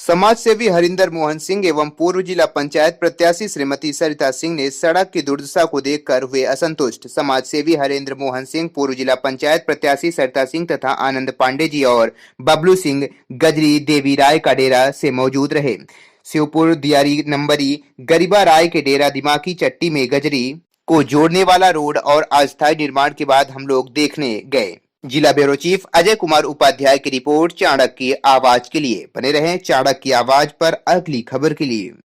समाज सेवी हरिंदर मोहन सिंह एवं पूर्व जिला पंचायत प्रत्याशी श्रीमती सरिता सिंह ने सड़क की दुर्दशा को देखकर हुए असंतुष्ट। समाज सेवी हरिंदर मोहन सिंह, पूर्व जिला पंचायत प्रत्याशी सरिता सिंह तथा आनंद पांडे जी और बबलू सिंह गजरी देवी राय का डेरा से मौजूद रहे। शिवपुर दियारी नंबरी गरीबा राय के डेरा दिमागी चट्टी में गजरी को जोड़ने वाला रोड और अस्थायी निर्माण के बाद हम लोग देखने गए। जिला ब्यूरो चीफ अजय कुमार उपाध्याय की रिपोर्ट चाणक्य की आवाज के लिए। बने रहें चाणक्य की आवाज पर अगली खबर के लिए।